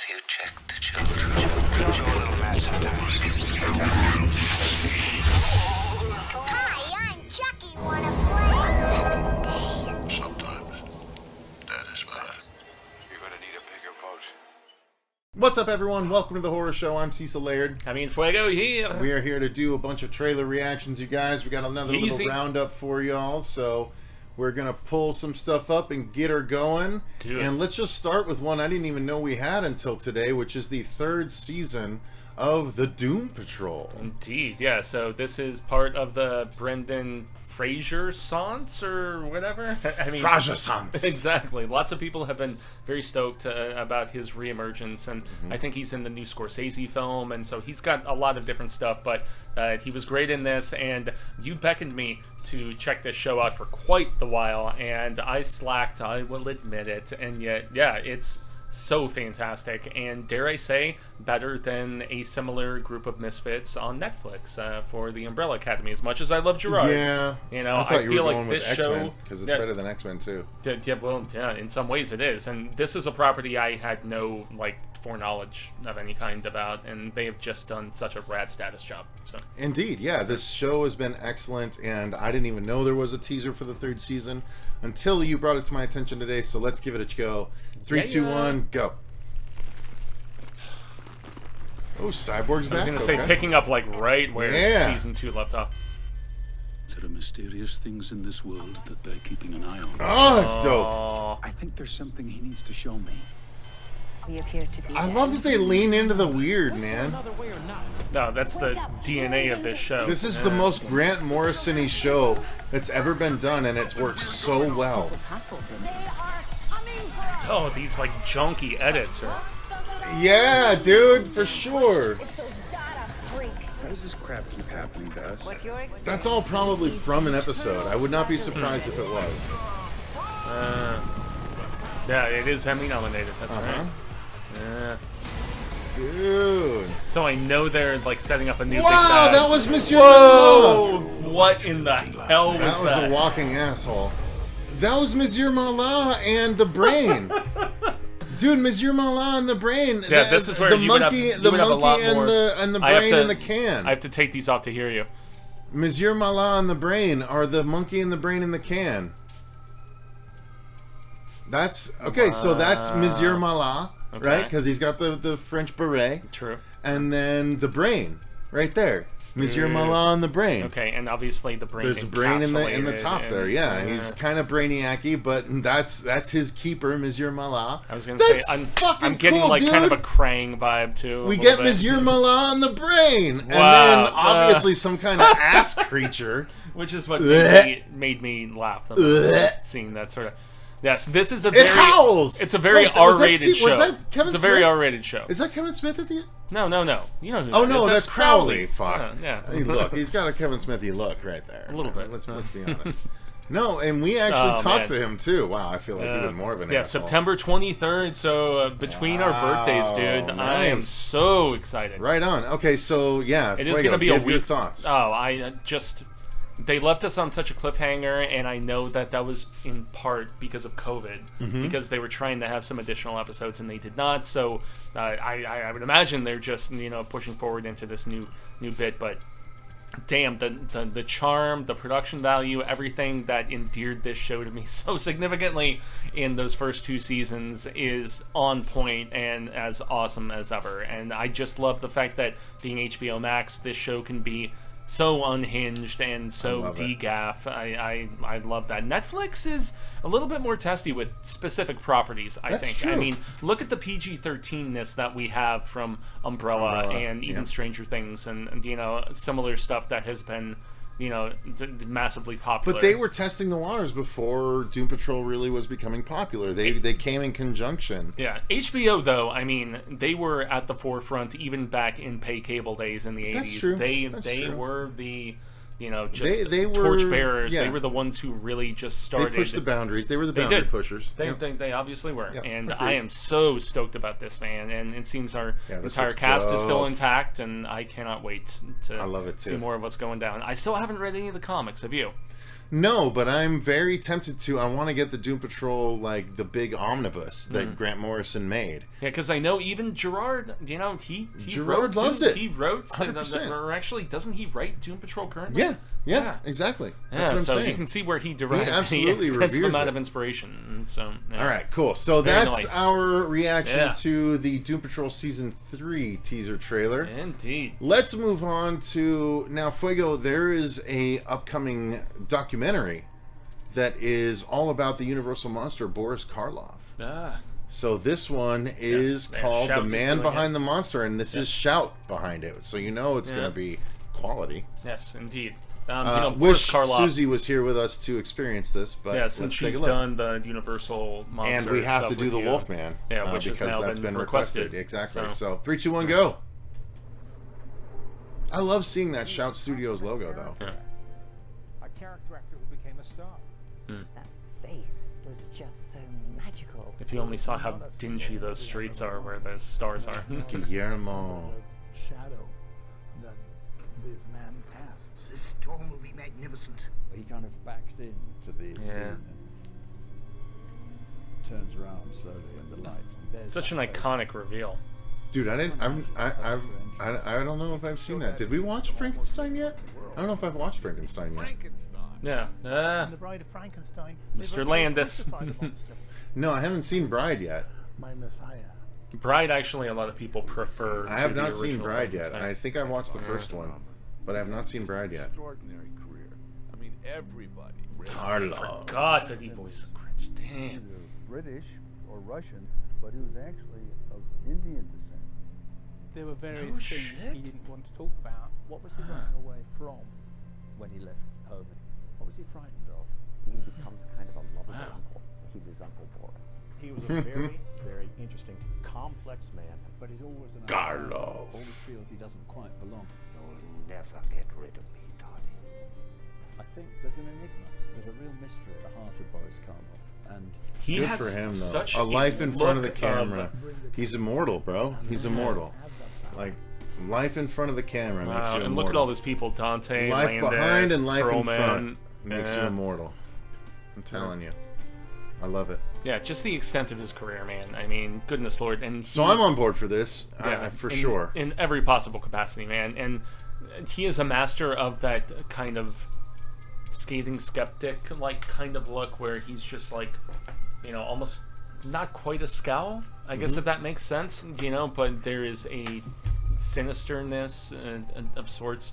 you check the children. Show a little mad sometimes. Hi, I'm Chucky. Wanna play? Sometimes. That is what You're gonna need a bigger boat. What's up, everyone? Welcome to the Horror Show. I'm Cecil Laird. Jaime Fuego here. We are here to do a bunch of trailer reactions, you guys. We got another little roundup for y'all, so we're gonna pull some stuff up and get her going. And let's just start with one I didn't even know we had until today, which is the third season of the Doom Patrol. Indeed, yeah. So this is part of the Brendan Fraser Sans or whatever. I mean, Fraser Sans. Exactly. Lots of people have been very stoked about his reemergence, and I think he's in the new Scorsese film, and so he's got a lot of different stuff. But he was great in this, and you beckoned me to check this show out for quite the while, and I slacked. I will admit it, and yet, yeah, it's so fantastic, and dare I say, better than a similar group of misfits on Netflix for the Umbrella Academy. As much as I love Gerard, Yeah, you know, I thought you feel were like going this with X-Men show because it's better than X-Men too. Yeah, well, yeah, in some ways it is, and this is a property I had no foreknowledge of any kind about, and they have just done such a rad status job. So. Indeed, yeah, this show has been excellent, and I didn't even know there was a teaser for the third season until you brought it to my attention today. So let's give it a go. 3, 2, 1, go. Oh, Cyborg's back. I was going to say, picking up right where season 2 left off. There are mysterious things in this world that they're keeping an eye on. Oh, that's dope. I think there's something he needs to show me. We appear to be I love that they lean into the weird, man. No, that's the DNA of this show. This is the most Grant Morrison-y show that's ever been done, and it's worked so well. Oh, these junky edits are... Yeah, dude, for sure. How does this crap keep happening to us? What's your experience? That's all probably from an episode. I would not be surprised if it was. Yeah, it is Emmy nominated. That's right. Yeah. Dude. So I know they're setting up a new big Wow, bad. that was Monsieur Whoa! Mallah. What in the hell was that? That was a walking asshole. That was Monsieur Mallah and the brain. Dude, Monsieur Mallah and the brain. Yeah, this is where the you monkey, would have a lot more. and the brain in the can. I have to take these off to hear you. Monsieur Mallah and the brain are the monkey and the brain in the can. That's okay. So that's Monsieur Mallah, right? Because he's got the French beret. True. And then the brain, right there. Monsieur Mallah and the brain. Okay, and obviously the brain. There's a brain in the top there. Yeah, he's kind of brainiac-y, but that's his keeper, Monsieur Mallah. I was gonna say I'm getting cool, dude. kind of a Krang vibe too. We get Monsieur Mallah and the brain, and then obviously some kind of ass creature, which is what made me laugh the most, seeing that sort of. Yes, this is a very. It howls. It's a very R-rated show. Was that Kevin it's a Smith? very R-rated show. Is that Kevin Smith at the end? No. You know who? Oh no, that's Crowley. Fuck. Yeah. Hey, look, he's got a Kevin Smithy look right there. A little bit. Let's be honest. No, and we actually talked to him too. Wow, I feel like even more of an asshole. September 23rd. So between our birthdays, dude, nice. I am so excited. Right on. Okay, so yeah, it is going to be a weird. Your thoughts. Oh, I just. They left us on such a cliffhanger, and I know that was in part because of COVID, because they were trying to have some additional episodes and they did not. So I would imagine they're just pushing forward into this new bit. But damn, the charm, the production value, everything that endeared this show to me so significantly in those first 2 seasons is on point and as awesome as ever. And I just love the fact that being HBO Max, this show can be so unhinged and so degaff. I love that. Netflix is a little bit more testy with specific properties, I think. True. I mean, look at the PG-13-ness that we have from Umbrella and even Stranger Things and similar stuff that has been massively popular. But they were testing the waters before Doom Patrol really was becoming popular. They came in conjunction. Yeah. HBO, though, I mean, they were at the forefront even back in pay cable days in the 80s. That's true. They were the just they were torchbearers. They were the ones who really just started. They pushed the boundaries. They were the boundary pushers. They obviously were. Yep. And Agreed. I am so stoked about this, man. And it seems our entire cast is still intact, and I cannot wait to I love it too. see more of what's going down. I still haven't read any of the comics. Have you? No, but I'm very tempted to. I want to get the Doom Patrol, like, the big omnibus that Grant Morrison made. Yeah, because I know even Gerard, you know, he Gerard wrote loves Doom, it. He wrote, 100%. or actually, doesn't he write Doom Patrol currently? Yeah, exactly. That's Yeah, what I'm so saying. you can see where he derived He absolutely the extensive reveres amount it. of inspiration. And so, yeah. All right, cool. So Very that's nice. our reaction Yeah. to the Doom Patrol Season 3 teaser trailer. Indeed. Let's move on to... Now, Fuego, there is a upcoming documentary that is all about the Universal monster, Boris Karloff. Ah. So this one is Yeah, called Shout The is Man doing Behind it. the Monster, and this is Shout behind it. So you know it's going to be quality. Yes, indeed. You know, Boris Wish Karloff. Susie was here with us to experience this, but Yeah, since let's take she's a look. done the Universal monster And we have stuff to do with the you. Wolfman. Yeah, which has because now that's been been requested. Exactly. So 3, 2, 1, go. I love seeing that Shout Studios logo, though. Yeah. A character actor who became a star. That face was just so magical. If you only saw how dingy those streets are where the stars are. Guillermo. Shadow that this man casts. The storm will be magnificent. He kind of backs into the scene and turns around slowly in the light. And there's Such an that face. iconic reveal. Dude, I don't know if I've seen that. Did we watch Frankenstein yet? I don't know if I've watched Frankenstein yet. Frankenstein. Yeah. The Bride of Frankenstein. Mr. Landis. No, I haven't seen Bride yet. My Messiah. Bride, actually, a lot of people prefer. I have to the not seen original Bride yet. Frankenstein. I think I watched the first one, but I have not seen Bride yet. Extraordinary career. I mean, everybody. Karloff. God, that he voiced cringe. Damn. British or Russian, but he was actually of Indian descent. There were various No things shit. he didn't want to talk about. What was he running away from when he left home? What was he frightened of? He becomes kind of a lovable Wow. uncle. He was Uncle Boris. He was a very, very interesting, complex man. But he's always an Karloff. outsider. Always feels he doesn't quite belong. You'll never get rid of me, darling. I think there's an enigma. There's a real mystery at the heart of Boris Karloff. And He Good has for him, though. such A life in front of the look camera. He's immortal, bro. He's immortal. Like, life in front of the camera makes Wow, you and immortal. look at all those people: Dante, Life Landis, behind and life in Perlman. front makes you Yeah. immortal. I'm telling you. I love it. Yeah, just the extent of his career, man. I mean, goodness Lord. And So I'm on board for this, yeah, for in- sure. in every possible capacity, man. And he is a master of that kind of scathing skeptic, like kind of look where he's just like, you know, almost not quite a scowl, I guess, if that makes sense, you know, but there is a sinisterness of sorts.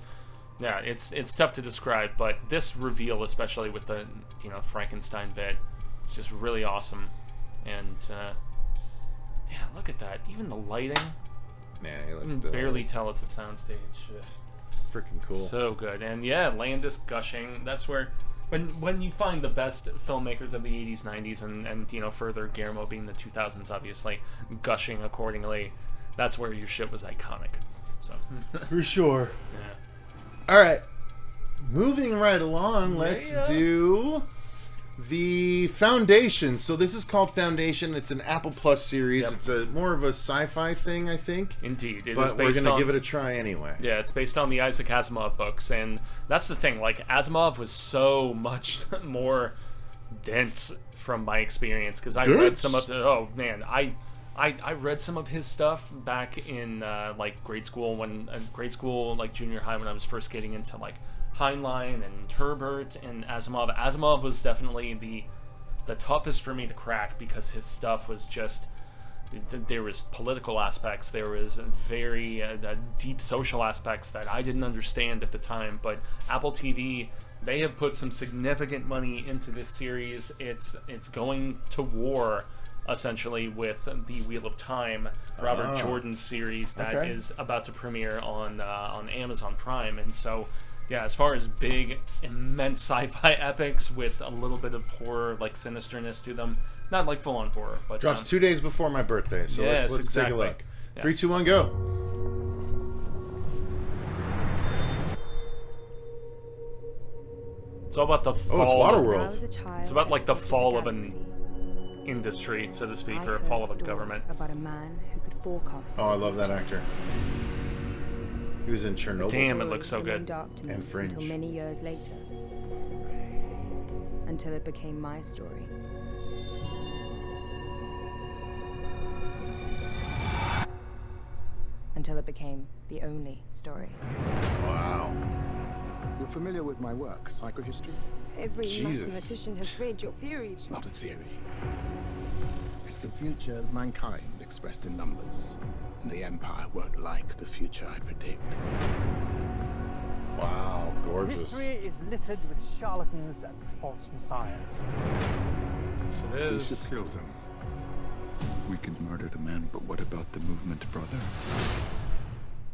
Yeah, it's tough to describe, but this reveal, especially with the, you know, Frankenstein bit, it's just really awesome. And yeah, look at that. Even the lighting, Nah, he looks you can dope. barely tell it's a soundstage. Ugh. Freaking cool. So good. And yeah, Landis gushing. That's where when you find the best filmmakers of the 80s, 90s, and you know, further Guillermo being the 2000s, obviously, gushing accordingly, that's where your shit was iconic. So For sure. yeah. All right. Moving right along, let's do the Foundation. So this is called Foundation. It's an Apple Plus series. Yep. It's a more of a sci-fi thing, I think. Indeed. It is But we're based going to on- give it a try anyway. Yeah, it's based on the Isaac Asimov books, and that's the thing. Like, Asimov was so much more dense from my experience, because I read Dense? some of the... Oh, man, I read some of his stuff back in, like, grade school, like, junior high, when I was first getting into, like, Heinlein and Herbert and Asimov. Asimov was definitely the toughest for me to crack, because his stuff was just... There was political aspects, there was very deep social aspects that I didn't understand at the time, but Apple TV, they have put some significant money into this series. It's going to war, essentially, with the Wheel of Time, Robert Jordan's series that is about to premiere on Amazon Prime. And so, yeah, as far as big, immense sci-fi epics with a little bit of horror, like sinisterness to them, not like full-on horror, but Drops 2 days before my birthday, so Yes, let's exactly. take a look. Yeah. 3, 2, 1, go. It's all about the fall. Oh, it's Waterworld. It's about like the fall of an industry, so to speak, or a fall of a government. About a man who could forecast. Oh, I love that actor. He was in Chernobyl. Damn, it looks so good. Dark to me And Fringe. Until many years later. until it became my story. Until it became the only story. Wow. You're familiar with my work, psychohistory? Every Jesus. mathematician has read your theory. It's not a theory. It's the future of mankind expressed in numbers. And the Empire won't like the future I predict. Wow, gorgeous. History is littered with charlatans and false messiahs. Yes, it is. We should kill them. We can murder the man, but what about the movement, brother?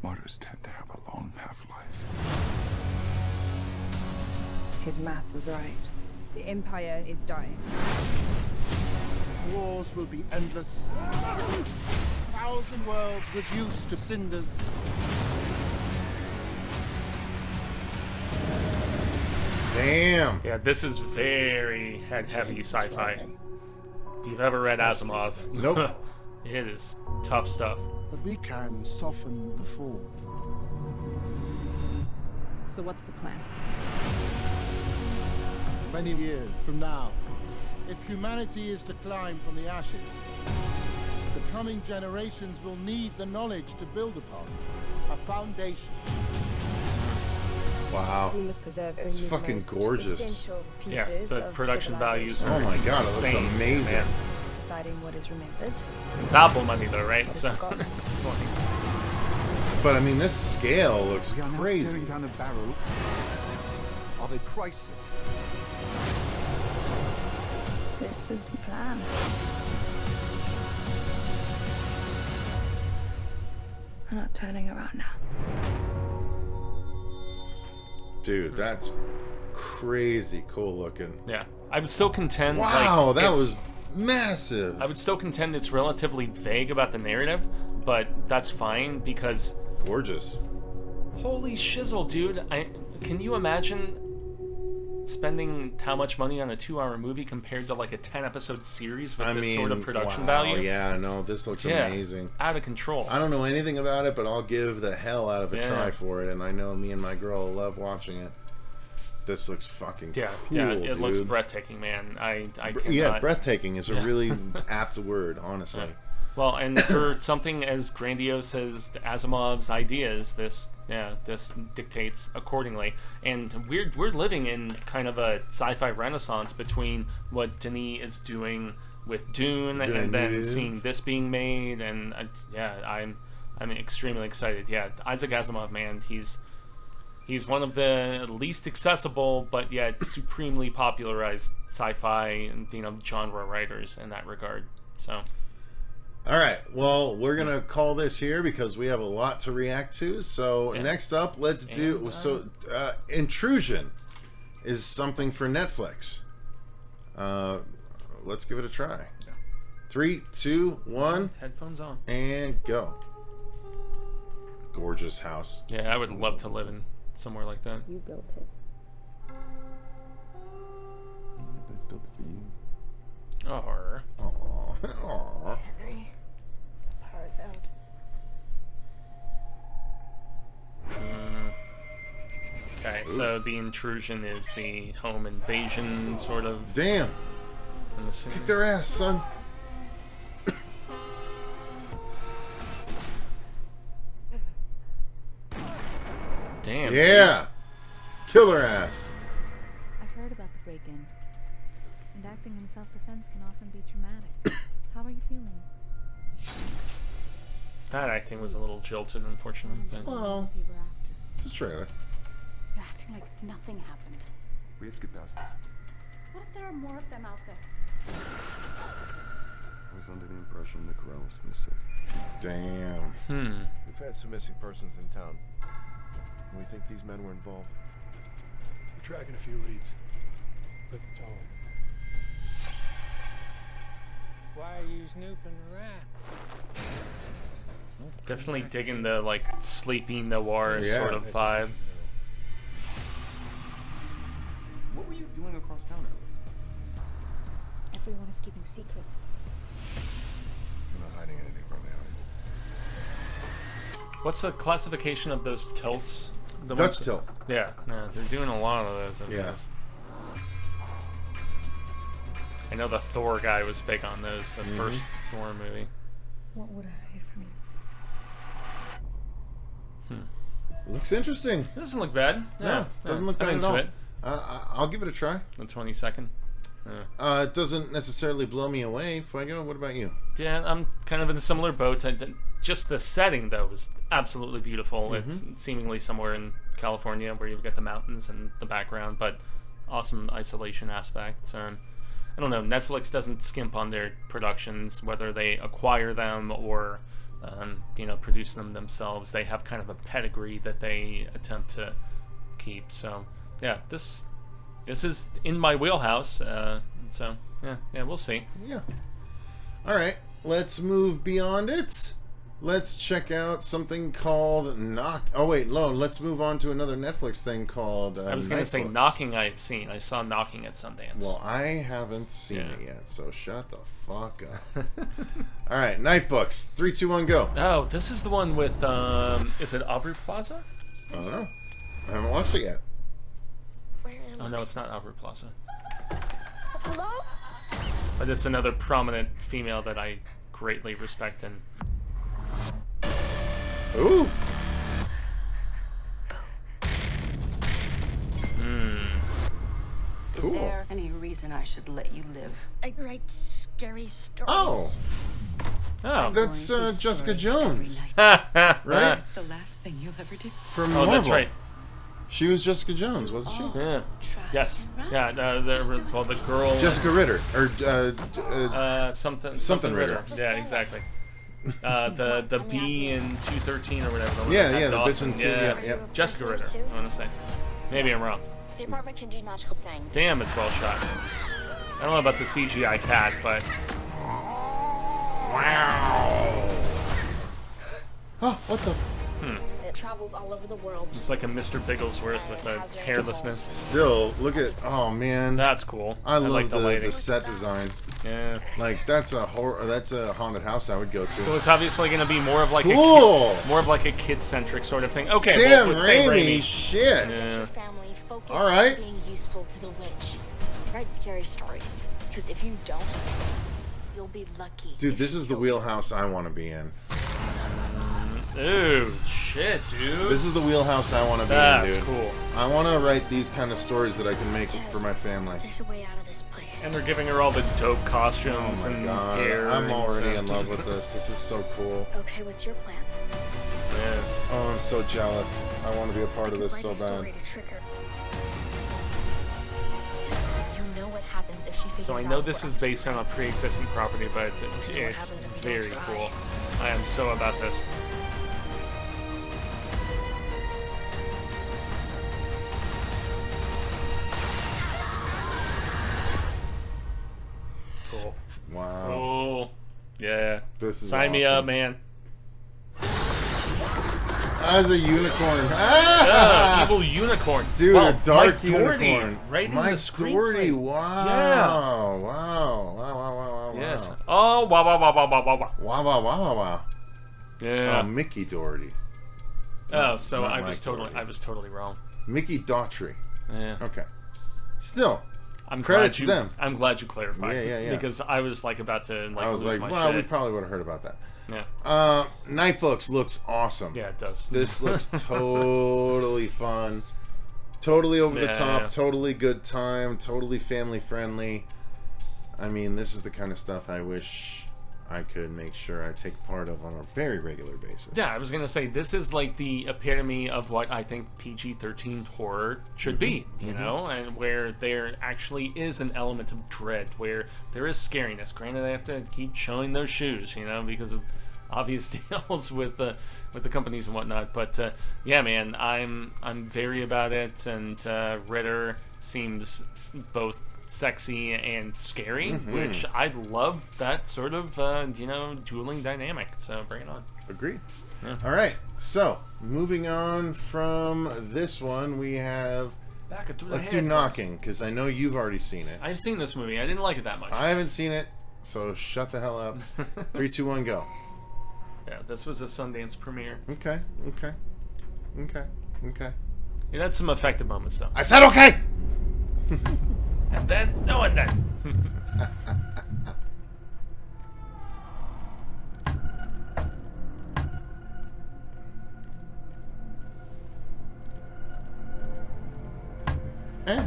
Martyrs tend to have a long half-life. His math was right. The Empire is dying. Wars will be endless. 1,000 worlds reduced to cinders. Damn. Yeah, this is very heavy sci-fi. If you've ever read Asimov, nope. It is tough stuff. But we can soften the fall. So what's the plan? Many years from now, if humanity is to climb from the ashes, the coming generations will need the knowledge to build upon, a foundation. Wow. We must preserve only It's the fucking most gorgeous. essential Yeah, pieces the of production values are Oh my god, it looks insane, amazing. man. Deciding what is remembered. It's Apple money though, right? What is So forgotten. it's like, But I mean, this scale looks We are now crazy. staring down a barrel of a crisis. This is the plan. We're not turning around now. Dude, that's crazy cool looking. yeah, I would still contend. Wow, like, that it's- was massive. I would still contend it's relatively vague about the narrative, but that's fine because gorgeous. Holy shizzle, dude! Can you imagine spending how much money on a 2-hour movie compared to like a 10-episode series with this sort of production wow, value? Yeah, no, this looks amazing. Out of control. I don't know anything about it, but I'll give the hell out of a Yeah. try for it, and I know me and my girl love watching it. This looks fucking cool, yeah, it dude. looks breathtaking, man. I cannot... Yeah, breathtaking is a Yeah. really apt word, honestly. Yeah. Well, and for something as grandiose as Asimov's ideas, this dictates accordingly. And we're living in kind of a sci-fi renaissance between what Denis is doing with Dune and then seeing this being made, and I'm extremely excited. Yeah, Isaac Asimov, man, he's one of the least accessible but yet supremely popularized sci-fi genre writers in that regard. So. All right, well, we're gonna call this here because we have a lot to react to. So next up, let's do Intrusion is something for Netflix. Let's give it a try. 3, 2, 1. Headphones on. And go. Gorgeous house. Yeah, I would love to live in somewhere like that. You built it. They built it for you. Aww. Aww. Henry. Power is out. Okay, so the Intrusion is the home invasion sort of. Damn. Kick their ass, son. Damn. Yeah. Kill their ass. I heard about the break-in. And acting in self-defense can often be traumatic. How are you feeling? That acting was a little jilted, unfortunately. But... Well, it's a trailer. You're acting like nothing happened. We have to get past this. What if there are more of them out there? I was under the impression the corral was missing. Damn. We've had some missing persons in town. We think these men were involved. We're tracking a few leads. But it's all. Why are you snooping around? Definitely digging the like sleepy noir sort of vibe. What were you doing across town earlier? Everyone is keeping secrets. We're not hiding anything from the What's the classification of those tilts? The Dutch ones- tilt. Yeah, they're doing a lot of those. I guess. I know the Thor guy was big on those, the first Thor movie. What would I hide from you? Looks interesting. It doesn't look bad. No, doesn't look bad at all. I'll give it a try. The 22nd. It doesn't necessarily blow me away. Fuego, what about you? Yeah, I'm kind of in a similar boat. Just the setting, though, was absolutely beautiful. It's seemingly somewhere in California where you've got the mountains and the background, but awesome isolation aspects. I don't know, Netflix doesn't skimp on their productions, whether they acquire them or produce them themselves. They have kind of a pedigree that they attempt to keep. So yeah, this is in my wheelhouse. So yeah, we'll see. Yeah. All right, let's move beyond it. Let's check out something called let's move on to another Netflix thing called I was going to say Knocking I've seen. I saw Knocking at Sundance. Well, I haven't seen it yet, so shut the fuck up. All right, Nightbooks. 3, 2, 1, go. Oh, this is the one with, is it Aubrey Plaza? I don't know. I haven't watched it yet. Oh, no, it's not Aubrey Plaza. Hello? But it's another prominent female that I greatly respect and... Ooh. Is there any reason I should let you live? I write scary stories. Oh, that's Jessica Jones, Right? right? That's the last thing you'll ever do. From Marvel. That's right. She was Jessica Jones, wasn't she? Yeah. Yes. Yeah. The girl. Jessica Ritter, or something Ritter. Yeah, exactly. The bee in 213 or whatever. The the bitch in 2. Yeah. Jessica Ritter. I want to say. Maybe I'm wrong. The apartment can do magical things. Damn, it's well shot. I don't know about the CGI cat, but wow. Oh, what the? It travels all over the world. It's like a Mr. Bigglesworth with the hairlessness. Still, look at, oh man, that's cool. I love like the set design. Yeah, like that's a haunted house I would go to. So it's obviously going to be more of like a kid-centric sort of thing. Okay, Sam with Raimi, shit. Yeah. Family focus all right. on being useful to the witch. Write scary stories, because if you don't, you'll be lucky. Dude, this is the wheelhouse I want to be in. Dude, shit, dude. This is the wheelhouse I want to be in, dude. That's cool. I want to write these kind of stories that I can make for my family. There's a way out of this place. And they're giving her all the dope costumes and hair. I'm already in love with this. This is so cool. Okay, what's your plan? Yeah. Oh, I'm so jealous. I want to be a part of this so bad. You know what happens if she figures So I know this is based on a pre-existing property, but it's very cool. I am so about this. Cool. Wow. Cool. Yeah. This is Sign me up, man. As a unicorn. Ah! Evil unicorn. Dude, well, a dark Mike Doherty, unicorn. Right Mike in the screenplay. Doherty, wow. Yeah. Wow. Yes. Oh, wow. Wow. Yeah. Oh, Mickey Doherty. Oh, so Not I was Mike totally wrong. Mickey Daughtry. Yeah. Okay. Still, I'm credit glad to you, them. I'm glad you clarified. Yeah. Because I was like about to like. I was lose like, my well, shit. we probably would have heard about that. Yeah. Nightbooks looks awesome. Yeah, it does. This looks totally fun. Totally over the top. Totally good time. Totally family friendly. I mean, this is the kind of stuff I wish I could make sure I take part of on a very regular basis. Yeah, I was gonna say this is like the epitome of what I think PG-13 horror should be, you know, and where there actually is an element of dread, where there is scariness. Granted, I have to keep showing those shoes, you know, because of obvious deals with the companies and whatnot. But yeah, man, I'm very about it, and Ritter seems both sexy and scary, which I love that sort of dueling dynamic. So bring it on. Agreed. Yeah. All right. So moving on from this one, we have. Let's do Knocking, because I know you've already seen it. I've seen this movie. I didn't like it that much. I haven't seen it, so shut the hell up. 3, 2, 1, go. Yeah, this was a Sundance premiere. Okay. It had some effective moments, though. I said okay! And then. Eh.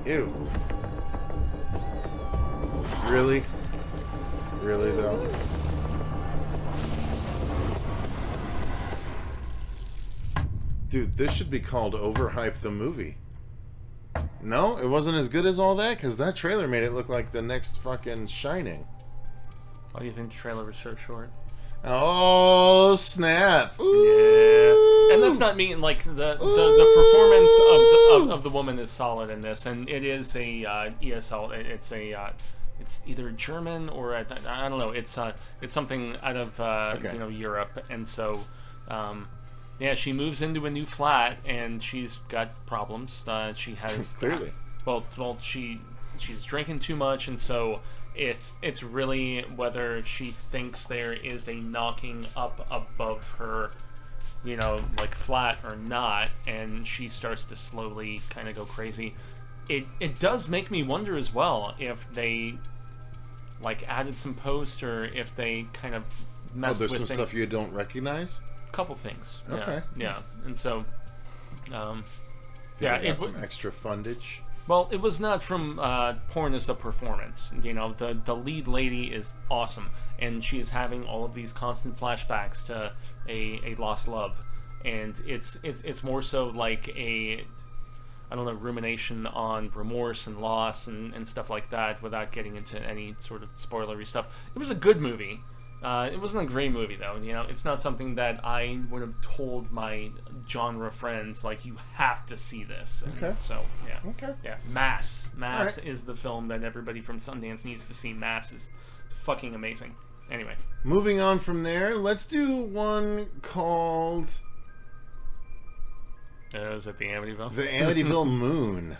Ew. Really? Really, though? Dude, this should be called Overhype the Movie. No? It wasn't as good as all that? Because that trailer made it look like the next fucking Shining. Why do you think the trailer was so short? Oh, snap. Ooh. Yeah. And that's not mean, like, the performance of the woman is solid in this, and it is a ESL, it's either German or, I don't know, it's something out of, you know, Europe, and so, yeah, she moves into a new flat, and she's got problems. She has... Clearly. Well, she's drinking too much, and so it's really whether she thinks there is a knocking up above her, you know, like flat or not, and she starts to slowly kind of go crazy. It does make me wonder as well if they, like, added some post, or if they kind of messed with there's some things. stuff you don't recognize? Couple things. Okay. Yeah. And so, yeah, it some extra fundage. Well, it was not from porn as a performance. You know, the lead lady is awesome, and she is having all of these constant flashbacks to a lost love, and it's more so like a, I don't know, rumination on remorse and loss and stuff like that, without getting into any sort of spoilery stuff. It was a good movie. It wasn't a great movie, though. You know, it's not something that I would have told my genre friends, like, you have to see this. And okay. So, yeah. Okay. Yeah. Mass right. is the film that everybody from Sundance needs to see. Mass is fucking amazing. Anyway. Moving on from there, let's do one called... Is it the Amityville? The Amityville Moon.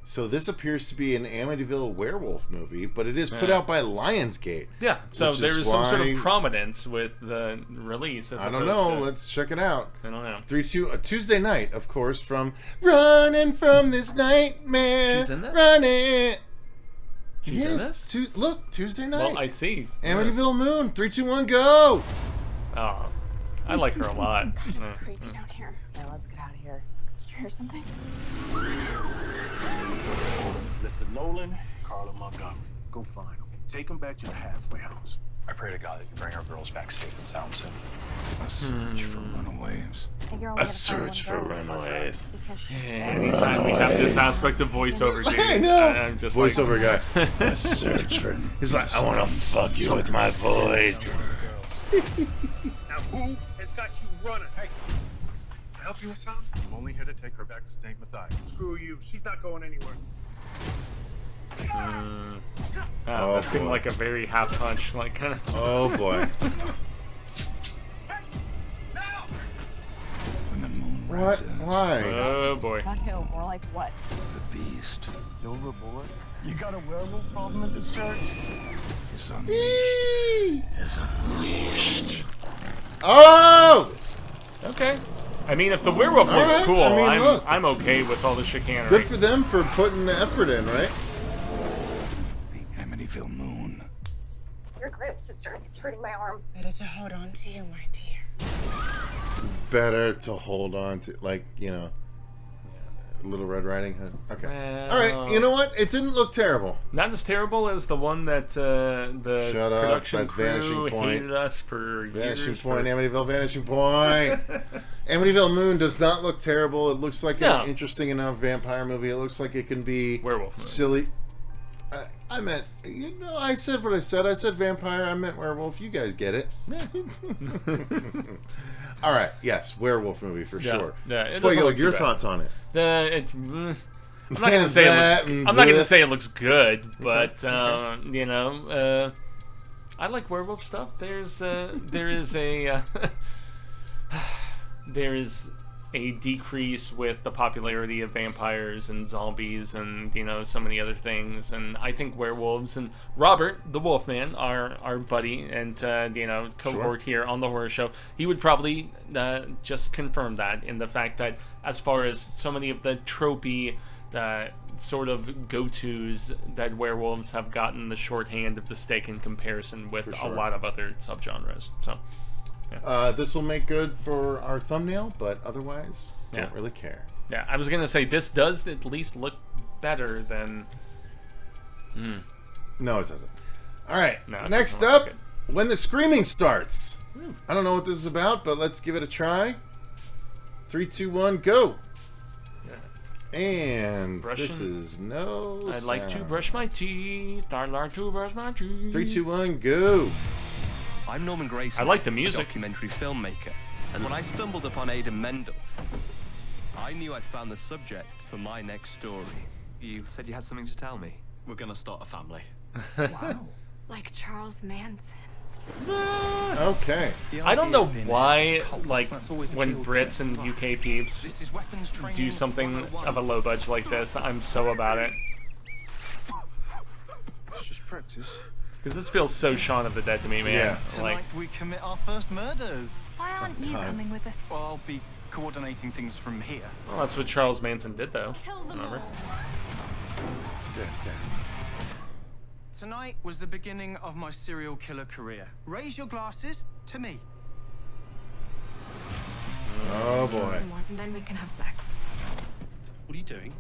So this appears to be an Amityville werewolf movie, but it is put out by Lionsgate. Yeah, so there is some sort of prominence with the release. I don't know. Let's check it out. I don't know. 3-2, a Tuesday night, of course, from Running from This Nightmare. She's in this? Running. She's in this? Look, Tuesday night. Well, I see. Amityville Moon. 3, 2, 1, go. Oh, I like her a lot. God, it's creepy down here. Yeah, let's get out of here. Did you hear something? Mr. Nolan, Carla Montgomery. Go find them. Take them back to the halfway house. I pray to God that you bring our girls back safe and sound soon. A search for runaways. A search for runaways. Yeah, anytime we have this aspect of voiceover, dude, I know. I'm just voiceover like, guy. A search for... He's like, I want to fuck you with my voice. Now who has got you running? Hey, can I help you with something? I'm only here to take her back to St. Matthias. Screw you. She's not going anywhere. that seemed like a very half punch, like kind of. Oh boy. When the moon What? rises. Why? Oh boy. Not who, more like what? The beast Silver bullet? You got a werewolf problem in this church? is unleashed. Oh! Okay. I mean, if the werewolf looks right. cool, I mean, look. I'm okay with all the chicanery. Good for them for putting the effort in, right? The Amityville Moon. Your grip, sister. It's hurting my arm. Better to hold on to you, my dear. Better to hold on to, like, you know, Little Red Riding Hood. Okay. Well, all right. You know what? It didn't look terrible. Not as terrible as the one that the Shut up. production That's crew Vanishing Point. hated us for Vanishing years. Point, Amityville, Vanishing Point. Amityville Moon does not look terrible. It looks like No. an interesting enough vampire movie. It looks like it can be werewolf movie. silly. I meant, you know, I said what I said. I said vampire. I meant werewolf. You guys get it. Yeah. All right. Yes, werewolf movie for sure. Yeah, it doesn't Fuego, look too your bad. thoughts on it? I'm not gonna say I'm not gonna say it looks good, but you know, I like werewolf stuff. There is a a decrease with the popularity of vampires and zombies and, you know, so many other things. And I think werewolves and Robert, the Wolfman, our buddy and, you know, cohort here on the horror show, he would probably just confirm that in the fact that as far as so many of the tropey sort of go-tos, that werewolves have gotten the shorthand of the stick in comparison with a lot of other subgenres. So, yeah. This will make good for our thumbnail, but otherwise, don't really care. Yeah, I was gonna say this does at least look better than. No, it doesn't. All right, No, next up, when the screaming starts. I don't know what this is about, but let's give it a try. 3, 2, 1, go. And this is no I'd like to sound. brush my teeth. I'd like to brush my teeth. 3, 2, 1, go. I'm Norman Grayson. I like the music. A documentary filmmaker. And when I stumbled upon Ada Mendel, I knew I'd found the subject for my next story. You said you had something to tell me. We're gonna start a family. Wow. Like Charles Manson. Okay. I don't know why, like, when Brits and UK peeps do something of a low budge like this, I'm so about it. It's just practice. Because this feels so Shaun of the Dead to me, man. Yeah. Tonight we commit our first murders. Why aren't you coming with us? Well, I'll be coordinating things from here. Well, that's what Charles Manson did, though. Remember? Stab, stab. Tonight was the beginning of my serial killer career. Raise your glasses to me. Oh boy. Some more, and then we can have sex. What are you doing?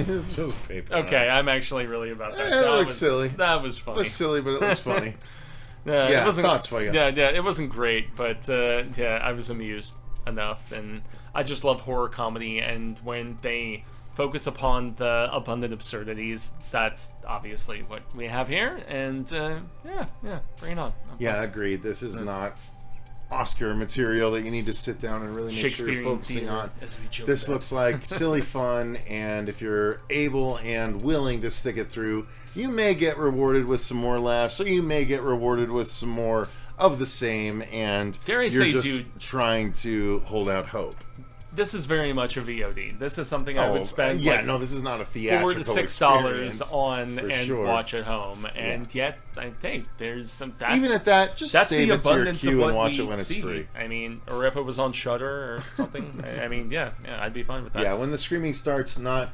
It's just paper. Okay, I'm actually really about that. It looks silly. That was funny. Looks silly, but it was funny. Yeah, it wasn't, thoughts for you. Yeah, it wasn't great, but yeah, I was amused enough, and I just love horror comedy, and when they focus upon the abundant absurdities, that's obviously what we have here, and yeah, bring it on. Yeah, agreed. This is not Oscar material that you need to sit down and really make sure you're focusing on. This looks like silly fun, and if you're able and willing to stick it through, you may get rewarded with some more laughs, or you may get rewarded with some more of the same, and Dare I say, just dude, trying to hold out hope. This is very much a VOD. This is something I would spend this is not a theatrical $4 to $6 experience, on for and sure. watch at home. And yet, I think there's some. That's, even at that, just that's save the it to your abundance queue of and what watch we it when it's see. free. I mean, or if it was on Shudder or something. I mean, yeah, I'd be fine with that. Yeah, when the screaming starts, not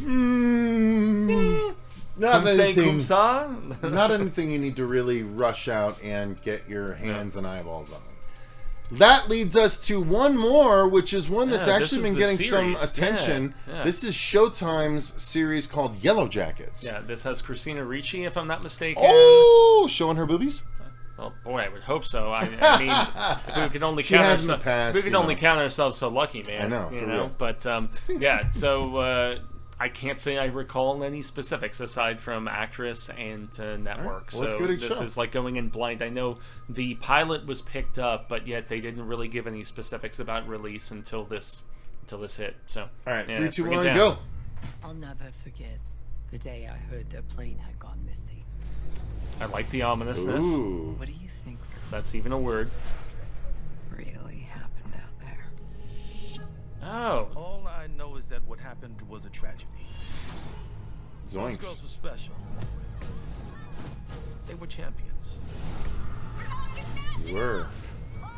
anything. Not anything you need to really rush out and get your hands and eyeballs on. That leads us to one more, which is one that's actually been getting some attention. Yeah. This is Showtime's series called Yellowjackets. Yeah, this has Christina Ricci, if I'm not mistaken. Oh, showing her boobies? Oh boy, I would hope so. I mean, if we could only She count has in the ourselves, past, we could you only know. count ourselves so lucky, man. I know, you for know. real. But yeah, so I can't say I recall any specifics aside from actress and network. Well, let's so give it a this shot. is like going in blind. I know the pilot was picked up, but yet they didn't really give any specifics about release until this hit. So all right, yeah, 3, 2, bring it 1, down. go. I'll never forget the day I heard the plane had gone missing. I like the ominousness. Ooh. What do you think That's even a word. really happened out there? Oh. All I know is that what happened was a tragedy. Those Zoinks. girls were special. They were champions. Were.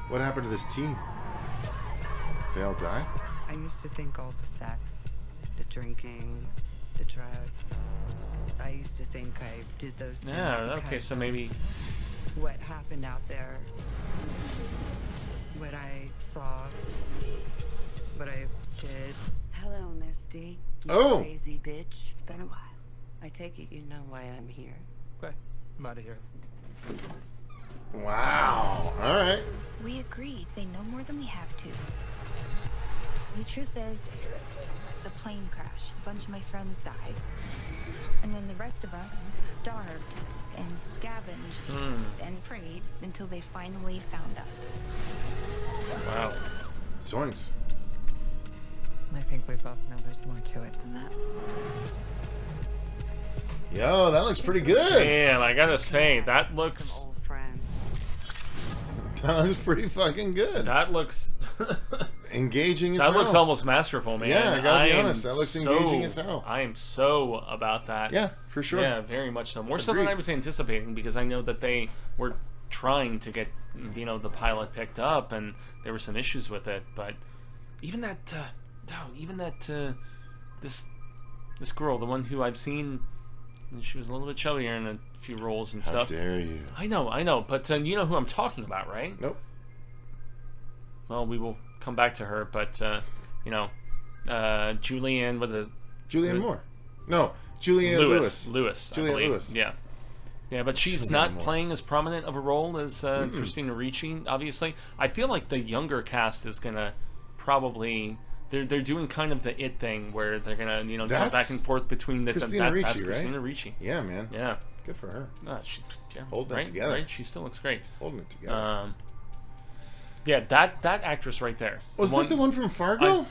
What happened to this team? They all died? I used to think all the sex, the drinking, the drugs, I used to think I did those things. Yeah. Okay. because So maybe. what happened out there, what I saw, what I did. Hello, Misty. You Oh. crazy bitch. It's been a while. I take it you know why I'm here. Okay, I'm out of here. Wow. All right. We agreed, say no more than we have to. The truth is, the plane crashed. A bunch of my friends died. And then the rest of us starved and scavenged and prayed until they finally found us. Wow. Zoinks. I think we both know there's more to it than that. Yo, that looks pretty good. Man, I gotta say, that looks. Old friends. That looks pretty fucking good. That looks engaging as hell. hell. That looks almost masterful, man. Yeah, I gotta be honest. That looks engaging as hell. I am so about that. Yeah, for sure. Yeah, very much so. More so than I was anticipating, because I know that they were trying to get, the pilot picked up, and there were some issues with it. But even that, this girl, the one who I've seen, she was a little bit chubbier in a few roles and stuff. How dare you? I know, but you know who I'm talking about, right? Nope. Well, we will come back to her, but Julianne was a Julianne Moore. No, Julianne Lewis. Julianne Lewis. Yeah, but she's not playing as prominent of a role as Christina Ricci. Obviously, I feel like the younger cast is gonna probably. They're doing kind of the It thing where they're gonna jump back and forth between the Christina Ricci, that's right? Christina Ricci. Yeah, man. Yeah, good for her. Holding it together. Right? She still looks great. Holding it together. Yeah, that actress right there. Was that the one from Fargo?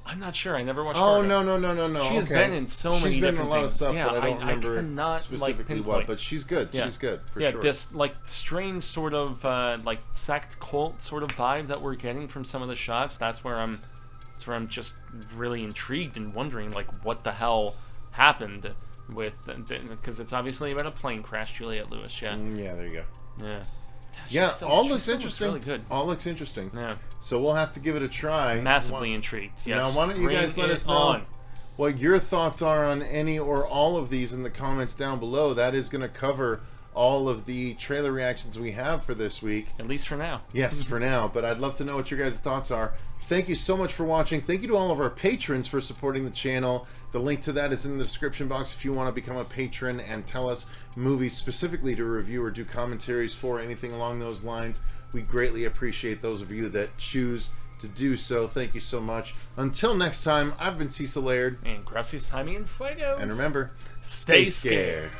I'm not sure. I never watched. Oh Fargo. No. She has been in so many. She's been different in a lot things. of stuff, yeah, but I don't remember cannot, specifically what. But she's good. Yeah. She's good for yeah, sure. this strange sort of sect cult sort of vibe that we're getting from some of the shots. That's where I'm just really intrigued and wondering what the hell happened with, because it's obviously about a plane crash. Juliette Lewis. Yeah. Yeah. There you go. Yeah. All looks interesting. Really good. All looks interesting. Yeah. So we'll have to give it a try. Massively intrigued. Yes. Now, why don't you guys let us know what your thoughts are on any or all of these in the comments down below. That is going to cover all of the trailer reactions we have for this week. At least for now. Yes, for now. But I'd love to know what your guys' thoughts are. Thank you so much for watching. Thank you to all of our patrons for supporting the channel. The link to that is in the description box if you want to become a patron and tell us movies specifically to review or do commentaries for, anything along those lines. We greatly appreciate those of you that choose to do so. Thank you so much. Until next time, I've been Cecil Laird. And Gracias, Jaime and Fuego. And remember, stay scared.